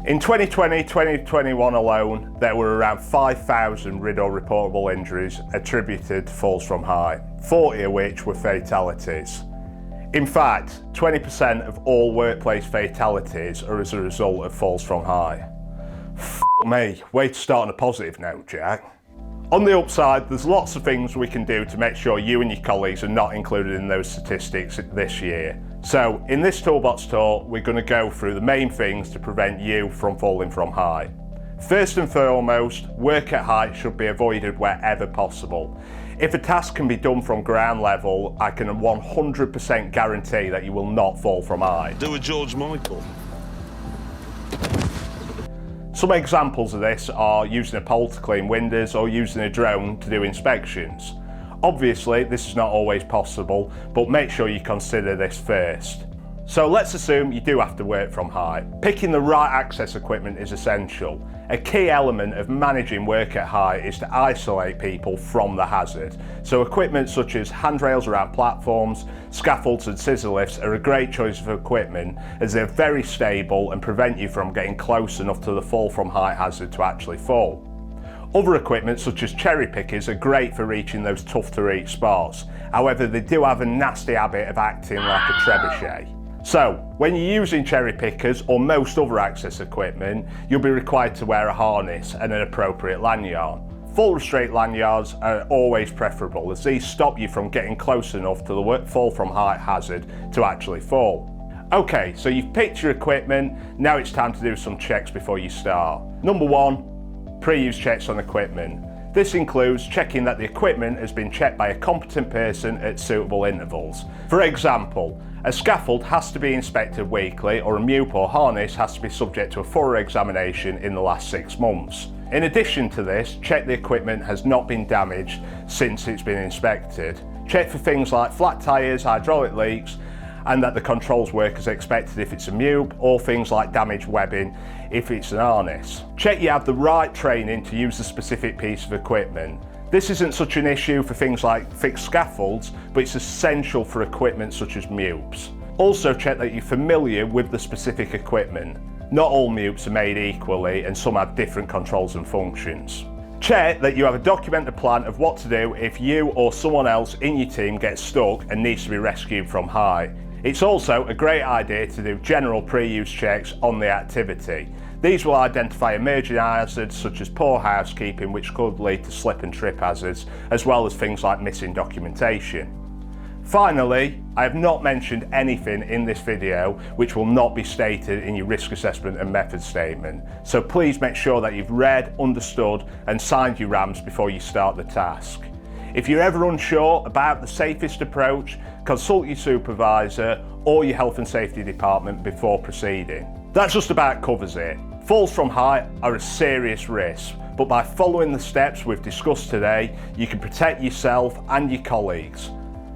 In 2020-2021 alone, there were around 5,000 RID or reportable injuries attributed to falls from height, 40 of which were fatalities. In fact, 20% of all workplace fatalities are as a result of falls from height. F*** me, way to start on a positive note, Jack. On the upside, there's lots of things we can do to make sure you and your colleagues are not included in those statistics this year. So, in this Toolbox talk, we're going to go through the main things to prevent you from falling from height. First and foremost, work at height should be avoided wherever possible. If a task can be done from ground level, I can 100% guarantee that you will not fall from height. Do a George Michael. Some examples of this are using a pole to clean windows or using a drone to do inspections. Obviously, this is not always possible, but make sure you consider this first. So let's assume you do have to work from height. Picking the right access equipment is essential. A key element of managing work at height is to isolate people from the hazard. So equipment such as handrails around platforms, scaffolds and scissor lifts are a great choice of equipment as they're very stable and prevent you from getting close enough to the fall from height hazard to actually fall. Other equipment such as cherry pickers are great for reaching those tough to reach spots. However, they do have a nasty habit of acting like a trebuchet. So, when you're using cherry pickers or most other access equipment, you'll be required to wear a harness and an appropriate lanyard. Full restraint lanyards are always preferable as these stop you from getting close enough to the fall from height hazard to actually fall. Okay, so you've picked your equipment, now it's time to do some checks before you start. Number 1, pre-use checks on equipment. This includes checking that the equipment has been checked by a competent person at suitable intervals. For example, a scaffold has to be inspected weekly, or a MUP or harness has to be subject to a thorough examination in the last 6 months. In addition to this, check the equipment has not been damaged since it's been inspected. Check for things like flat tyres, hydraulic leaks, and that the controls work as expected if it's a MUP, or things like damaged webbing if it's an harness. Check you have the right training to use the specific piece of equipment. This isn't such an issue for things like fixed scaffolds, but it's essential for equipment such as MUPs. Also check that you're familiar with the specific equipment. Not all MUPs are made equally and some have different controls and functions. Check that you have a documented plan of what to do if you or someone else in your team gets stuck and needs to be rescued from height. It's also a great idea to do general pre-use checks on the activity. These will identify emerging hazards such as poor housekeeping, which could lead to slip and trip hazards, as well as things like missing documentation. Finally, I have not mentioned anything in this video which will not be stated in your risk assessment and method statement. So please make sure that you've read, understood and signed your RAMs before you start the task. If you're ever unsure about the safest approach, consult your supervisor or your health and safety department before proceeding. That just about covers it. Falls from height are a serious risk, but by following the steps we've discussed today, you can protect yourself and your colleagues.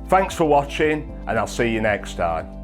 Thanks for watching, and I'll see you next time.